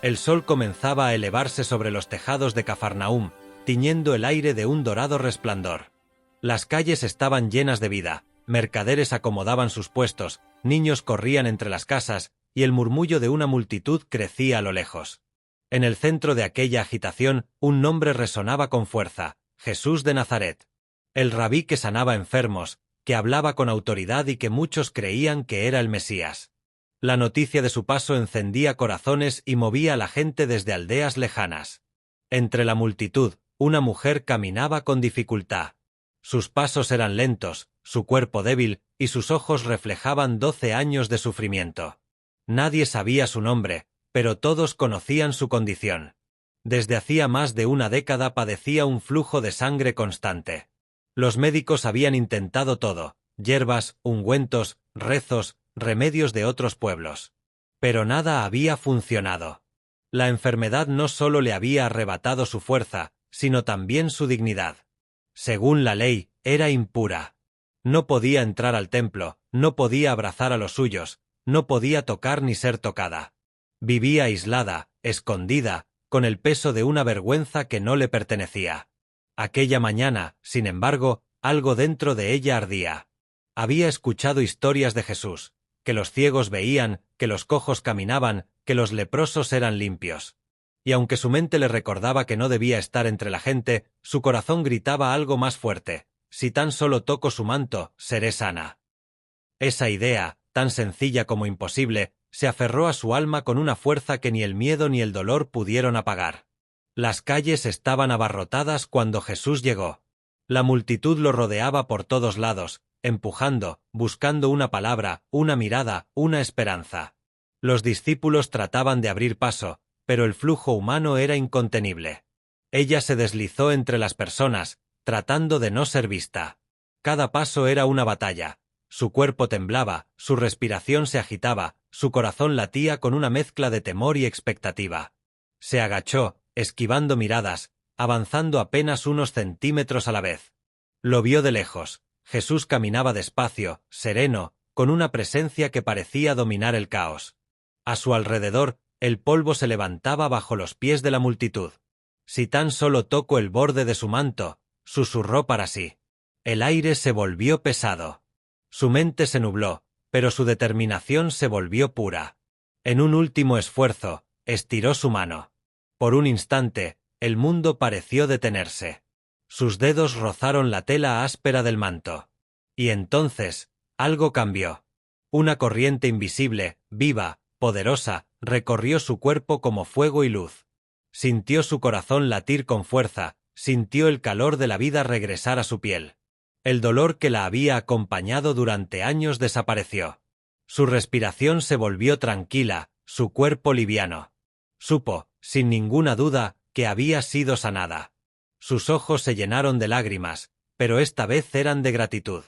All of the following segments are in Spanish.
El sol comenzaba a elevarse sobre los tejados de Cafarnaúm, tiñendo el aire de un dorado resplandor. Las calles estaban llenas de vida, mercaderes acomodaban sus puestos, niños corrían entre las casas, y el murmullo de una multitud crecía a lo lejos. En el centro de aquella agitación, un nombre resonaba con fuerza: Jesús de Nazaret. El rabí que sanaba enfermos, que hablaba con autoridad y que muchos creían que era el Mesías. La noticia de su paso encendía corazones y movía a la gente desde aldeas lejanas. Entre la multitud, una mujer caminaba con dificultad. Sus pasos eran lentos, su cuerpo débil, y sus ojos reflejaban 12 años de sufrimiento. Nadie sabía su nombre, pero todos conocían su condición. Desde hacía más de una década padecía un flujo de sangre constante. Los médicos habían intentado todo: hierbas, ungüentos, rezos, remedios de otros pueblos. Pero nada había funcionado. La enfermedad no solo le había arrebatado su fuerza, sino también su dignidad. Según la ley, era impura. No podía entrar al templo, no podía abrazar a los suyos, no podía tocar ni ser tocada. Vivía aislada, escondida, con el peso de una vergüenza que no le pertenecía. Aquella mañana, sin embargo, algo dentro de ella ardía. Había escuchado historias de Jesús: que los ciegos veían, que los cojos caminaban, que los leprosos eran limpios. Y aunque su mente le recordaba que no debía estar entre la gente, su corazón gritaba algo más fuerte: si tan solo toco su manto, seré sana. Esa idea, tan sencilla como imposible, se aferró a su alma con una fuerza que ni el miedo ni el dolor pudieron apagar. Las calles estaban abarrotadas cuando Jesús llegó. La multitud lo rodeaba por todos lados, empujando, buscando una palabra, una mirada, una esperanza. Los discípulos trataban de abrir paso, pero el flujo humano era incontenible. Ella se deslizó entre las personas, tratando de no ser vista. Cada paso era una batalla. Su cuerpo temblaba, su respiración se agitaba, su corazón latía con una mezcla de temor y expectativa. Se agachó, esquivando miradas, avanzando apenas unos centímetros a la vez. Lo vio de lejos. Jesús caminaba despacio, sereno, con una presencia que parecía dominar el caos. A su alrededor, el polvo se levantaba bajo los pies de la multitud. Si tan solo toco el borde de su manto, susurró para sí. El aire se volvió pesado. Su mente se nubló, pero su determinación se volvió pura. En un último esfuerzo, estiró su mano. Por un instante, el mundo pareció detenerse. Sus dedos rozaron la tela áspera del manto. Y entonces, algo cambió. Una corriente invisible, viva, poderosa, recorrió su cuerpo como fuego y luz. Sintió su corazón latir con fuerza, sintió el calor de la vida regresar a su piel. El dolor que la había acompañado durante años desapareció. Su respiración se volvió tranquila, su cuerpo liviano. Supo, sin ninguna duda, que había sido sanada. Sus ojos se llenaron de lágrimas, pero esta vez eran de gratitud.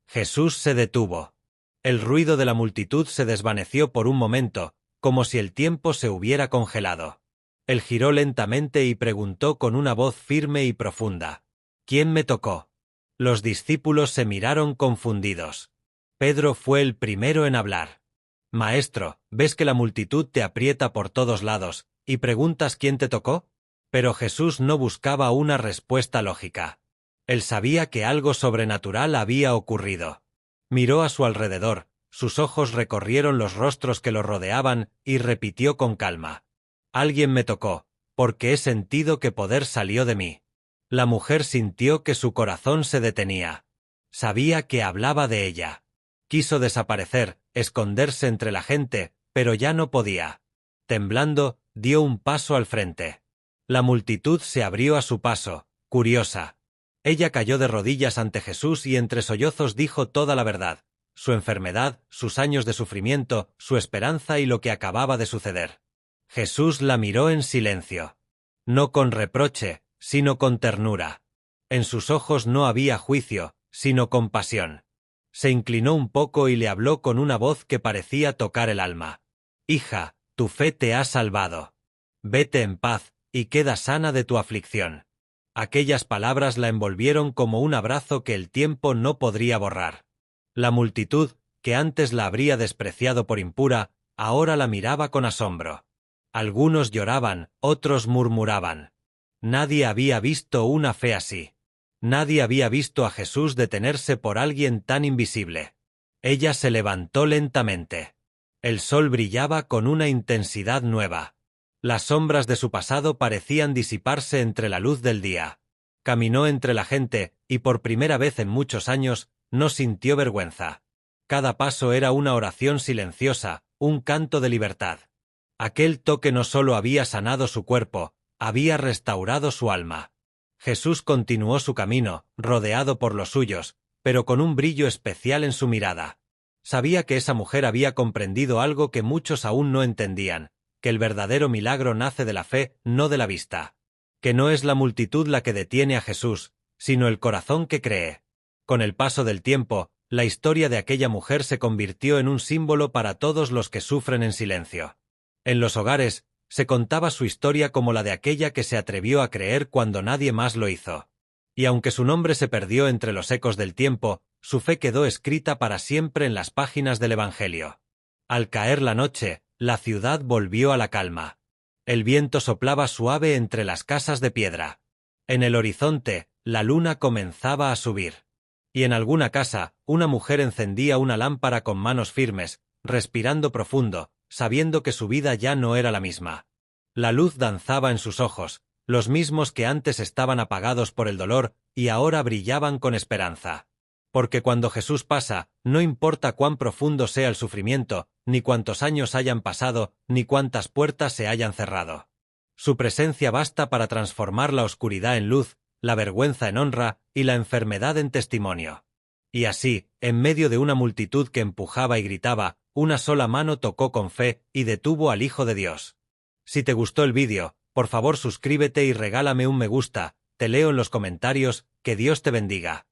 Jesús se detuvo. El ruido de la multitud se desvaneció por un momento, como si el tiempo se hubiera congelado. Él giró lentamente y preguntó con una voz firme y profunda: ¿Quién me tocó? Los discípulos se miraron confundidos. Pedro fue el primero en hablar. Maestro, ¿ves que la multitud te aprieta por todos lados, y preguntas quién te tocó? Pero Jesús no buscaba una respuesta lógica. Él sabía que algo sobrenatural había ocurrido. Miró a su alrededor, sus ojos recorrieron los rostros que lo rodeaban y repitió con calma: Alguien me tocó, porque he sentido que poder salió de mí. La mujer sintió que su corazón se detenía. Sabía que hablaba de ella. Quiso desaparecer, esconderse entre la gente, pero ya no podía. Temblando, dio un paso al frente. La multitud se abrió a su paso, curiosa. Ella cayó de rodillas ante Jesús y entre sollozos dijo toda la verdad: su enfermedad, sus años de sufrimiento, su esperanza y lo que acababa de suceder. Jesús la miró en silencio. No con reproche, sino con ternura. En sus ojos no había juicio, sino compasión. Se inclinó un poco y le habló con una voz que parecía tocar el alma: Hija, tu fe te ha salvado. Vete en paz, y queda sana de tu aflicción. Aquellas palabras la envolvieron como un abrazo que el tiempo no podría borrar. La multitud, que antes la habría despreciado por impura, ahora la miraba con asombro. Algunos lloraban, otros murmuraban. Nadie había visto una fe así. Nadie había visto a Jesús detenerse por alguien tan invisible. Ella se levantó lentamente. El sol brillaba con una intensidad nueva. Las sombras de su pasado parecían disiparse entre la luz del día. Caminó entre la gente, y por primera vez en muchos años, no sintió vergüenza. Cada paso era una oración silenciosa, un canto de libertad. Aquel toque no solo había sanado su cuerpo, había restaurado su alma. Jesús continuó su camino, rodeado por los suyos, pero con un brillo especial en su mirada. Sabía que esa mujer había comprendido algo que muchos aún no entendían, que el verdadero milagro nace de la fe, no de la vista. Que no es la multitud la que detiene a Jesús, sino el corazón que cree. Con el paso del tiempo, la historia de aquella mujer se convirtió en un símbolo para todos los que sufren en silencio. En los hogares, se contaba su historia como la de aquella que se atrevió a creer cuando nadie más lo hizo. Y aunque su nombre se perdió entre los ecos del tiempo, su fe quedó escrita para siempre en las páginas del Evangelio. Al caer la noche, la ciudad volvió a la calma. El viento soplaba suave entre las casas de piedra. En el horizonte, la luna comenzaba a subir. Y en alguna casa, una mujer encendía una lámpara con manos firmes, respirando profundo, sabiendo que su vida ya no era la misma. La luz danzaba en sus ojos, los mismos que antes estaban apagados por el dolor y ahora brillaban con esperanza. Porque cuando Jesús pasa, no importa cuán profundo sea el sufrimiento, ni cuántos años hayan pasado, ni cuántas puertas se hayan cerrado. Su presencia basta para transformar la oscuridad en luz, la vergüenza en honra y la enfermedad en testimonio. Y así, en medio de una multitud que empujaba y gritaba, una sola mano tocó con fe y detuvo al Hijo de Dios. Si te gustó el vídeo, por favor suscríbete y regálame un me gusta, te leo en los comentarios, que Dios te bendiga.